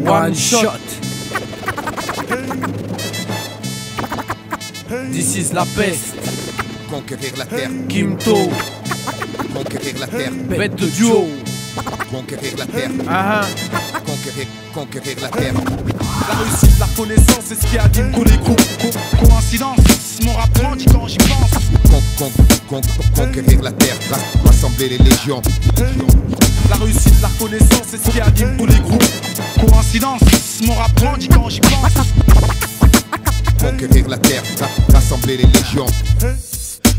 One shot. This is la peste. Conquérir la terre, Kimto, conquérir la terre, bête de duo. conquérir la terre, conquérir la terre. La réussite, la reconnaissance, c'est ce qui anime tous les groupes. Coïncidence, mon rap grandit quand j'y pense. Conquérir la terre, rassembler les légions. La réussite, la reconnaissance, c'est ce qui anime tous les groupes. Coïncidence, mon rap grandit quand j'y pense. Conquérir la terre, rassembler les légions.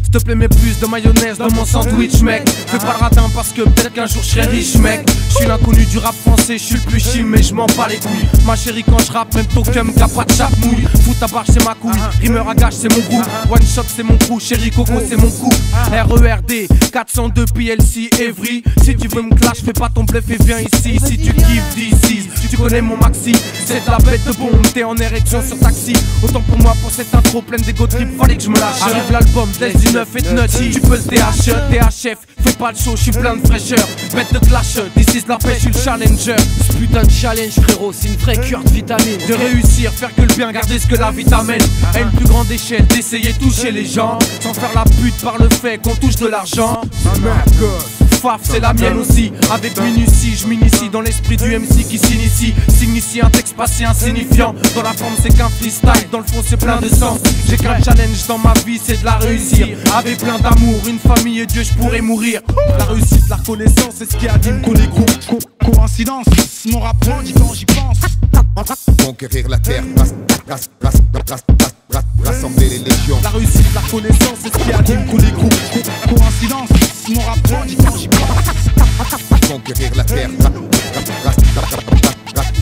S'il te plaît, mets plus de mayonnaise dans mon sandwich, mec. Fais pas le radin parce que peut-être qu'un jour je serai riche, mec. Je suis l'inconnu du rap français, je suis le plus chim, mais je m'en bats les couilles. Ma chérie, quand je rappe, même token, qu'a pas de chape mouille. Fous ta barre, c'est ma couille. Rimeur à gage, c'est mon groupe. One shot, c'est mon crew. Chérie Coco, c'est mon coup. RERD, 402 PLC, Evry. Si tu veux me clash, fais pas ton bluff et viens ici. Si tu kiffes d'ici, tu connais mon maxi. C'est de la bête de bombe, t'es en érection sur taxi. Autant pour moi, pour cette intro pleine d'égo trip, fallait que je me lâche. Arrive l'album, laisse du neuf et de nutty. Tu peux le THF, fais pas le show, je suis plein de fraîcheur. Bête de clash, this is la pêche, je suis le challenger. Ce putain de challenge, frérot, c'est une vraie cure de vitamine. De réussir, faire que le bien, garder ce que la vie t'amène. À une plus grande échelle, d'essayer de toucher les gens. Sans faire la pute par le fait qu'on touche de l'argent. Faf, c'est la mienne aussi. Avec minutie, je m'initie dans l'esprit du MC qui s'initie. Signifie un texte passé insignifiant. Dans la forme, c'est qu'un freestyle. Dans le fond, c'est plein de sens. J'ai qu'un challenge dans ma vie, c'est de la réussir. Avec plein d'amour, une famille et Dieu, je pourrais mourir. La réussite, la reconnaissance, c'est ce qui anime tous les groupes. Coïncidence, mon rap grandit quand j'y pense. Conquérir la terre, rassembler les légions. La réussite, la reconnaissance, c'est ce qui anime tous les groupes. Coïncidence, mon rap grandit quand j'y pense. Conquérir la terre,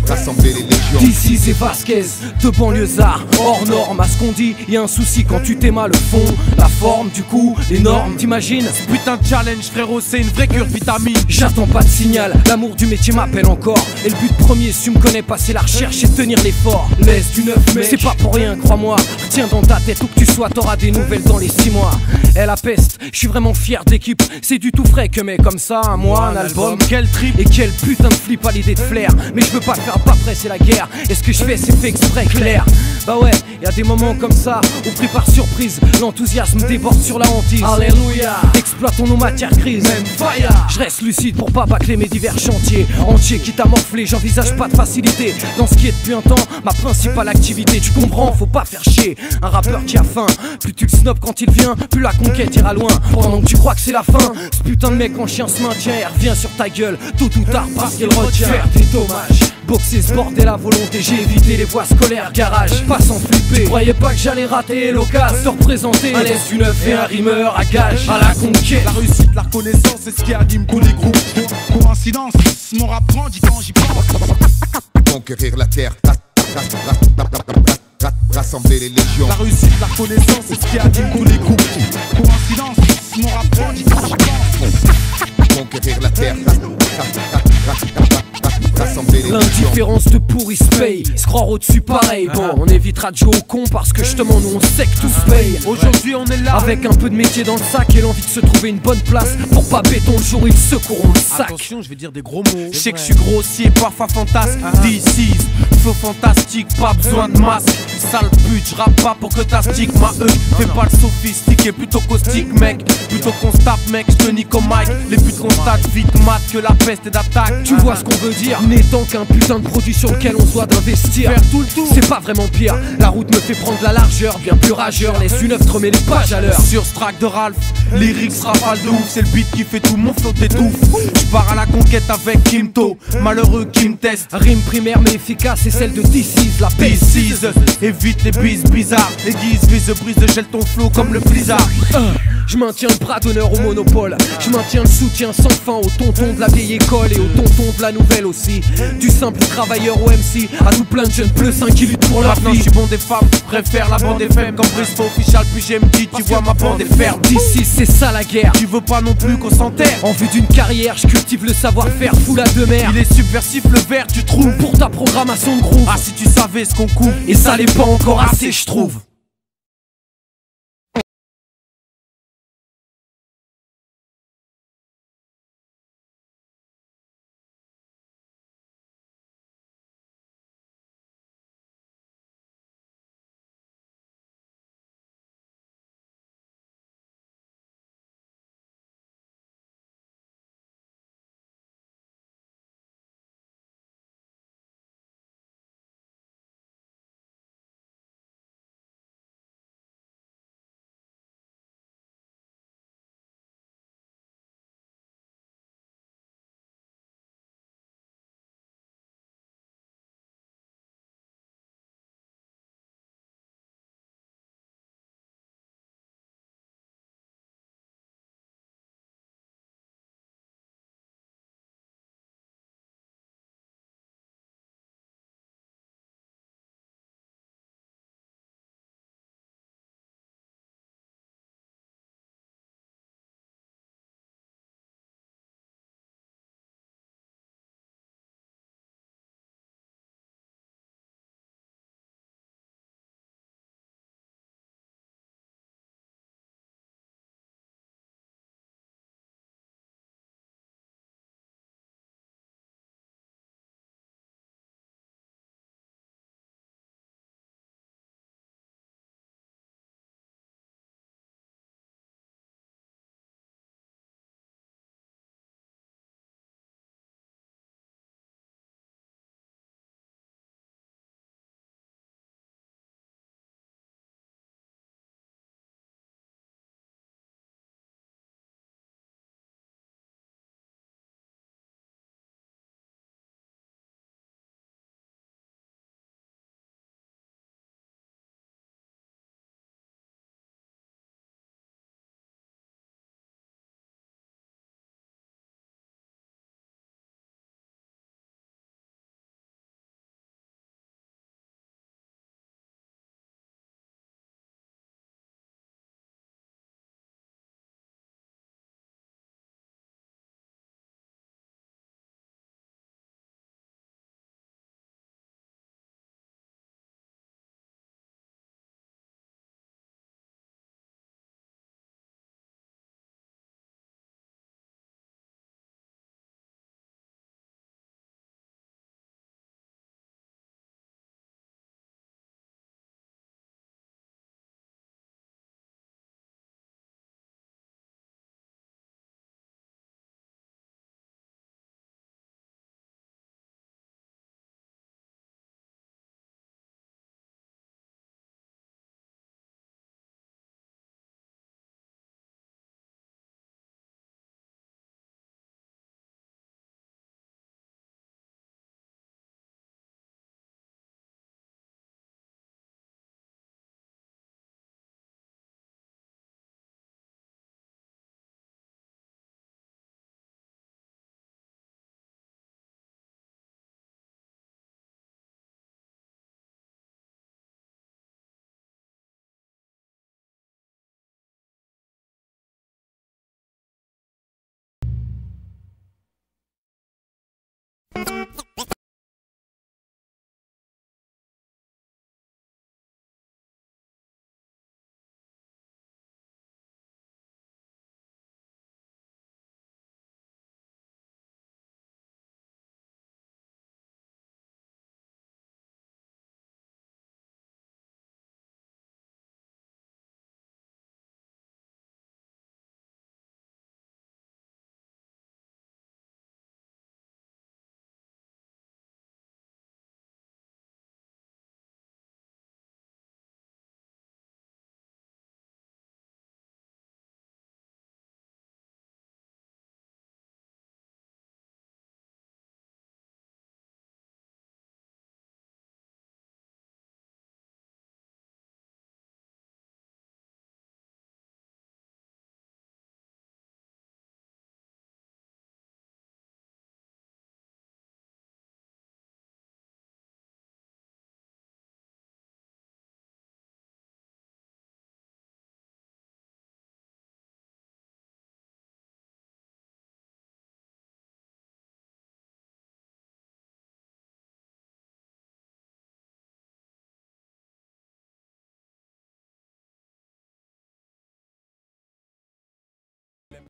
rassembler les légions. D'ici c'est Vasquez, de banlieusards, hors norme. À ce qu'on dit, y'a un souci quand tu t'aimes le fond, la forme, du coup, les normes, t'imagines? Putain de challenge, frérot, c'est une vraie cure de vitamine. J'attends pas de signal, l'amour du métier m'appelle encore. Et le but premier, si tu me connais pas, c'est la recherche et tenir l'effort. Laisse du neuf, mec, c'est pas pour rien, crois-moi. Retiens dans ta tête où que tu sois, t'auras des nouvelles dans les 6 mois. Elle la peste, je suis vraiment fier d'équipe. C'est du tout frais que mec comme ça, un mois, un album. Quel trip et quel putain de flip à l'idée de flair. Mais je veux pas faire pas près, c'est la guerre. Et ce que je fais, c'est fait exprès, clair. Bah ouais, y'a des moments comme ça où pris par surprise, l'enthousiasme déborde sur la hantise. Alléluia, exploitons nos matières grises. Même fire. Je reste lucide pour pas bâcler mes divers chantiers. Entier quitte à morfler, j'envisage pas de facilité. Dans ce qui est depuis un temps, ma principale activité. Tu comprends, faut pas faire chier un rappeur qui a faim. Plus tu le snobs quand il vient, plus la conquête ira loin. Pendant que tu crois que c'est la fin, ce putain de mec en chien se maintient et revient sur ta gueule tôt ou tard parce qu'il retient. Faire des dommages, boxer ce bordel à volonté. J'ai évité les voies scolaires, garage, pas sans flipper. Tu croyais pas que j'allais rater l'occasion de te représenter un laisse du neuf et un rimeur à gage à la conquête. La réussite, la reconnaissance, c'est ce qui anime tous les groupes. Coïncidence, mon rap grandit quand j'y pense. Conquérir la terre, rassembler les légions. La réussite, la reconnaissance, c'est ce qui anime tous les groupes. Coïncidence, mon rap grandit quand j'y pense. Conquérir la terre, rassembler les légions. L'indifférence de pourri se paye, se croire au-dessus pareil. Bon, on évitera de jouer au con parce que justement nous on sait que tout se paye. Aujourd'hui on est là avec un peu de métier dans le sac et l'envie de se trouver une bonne place pour pas béton le jour où ils secourront le sac. Attention, je vais dire des gros mots. Je sais que je suis grossier, parfois fantasque. This flow fantastique, pas besoin de masque. Sale pute, j'rappe pas pour que ta stick ma fais pas le sophistiqué, plutôt caustique mec. Plutôt qu'on se tape mec, j'te nique au mic. Les putes constatent vite mat que la peste est d'attaque. Tu vois ce qu'on veut dire, n'étant qu'un putain de produit sur lequel on se doit d'investir. Faire tout le tour, c'est pas vraiment pire. La route me fait prendre la largeur, bien plus rageur. Laisse une œuvre te remet les pages à l'heure. Sur ce track de Ralph, lyrics rafale de ouf. C'est le beat qui fait tout, mon flow t'étouffe. J'pars à la conquête avec Kimto, malheureux qui me teste. Rime primaire mais efficace, c'est celle de DC's, la PC's. Évite les bises bizarres, aiguise, vise, brise, gèle ton flow comme le blizzard. Je maintiens le bras d'honneur au monopole. Je maintiens le soutien sans fin aux tontons de la vieille école et aux tontons de la nouvelle aussi. Du simple travailleur au MC à tout plein de jeunes plus sains qui luttent pour leur vie. Maintenant je suis bon des femmes, préfère la bande FM. Comme Bristol official, puis GMT, tu vois ma bande est ferme. D'ici c'est ça la guerre. Tu veux pas non plus qu'on s'enterre. En vue d'une carrière, je cultive le savoir-faire, fou la de mer. Il est subversif le verre, tu trouves. Pour ta programmation de groove. Ah si tu savais ce qu'on couvre. Et ça l'est pas encore assez, je trouve.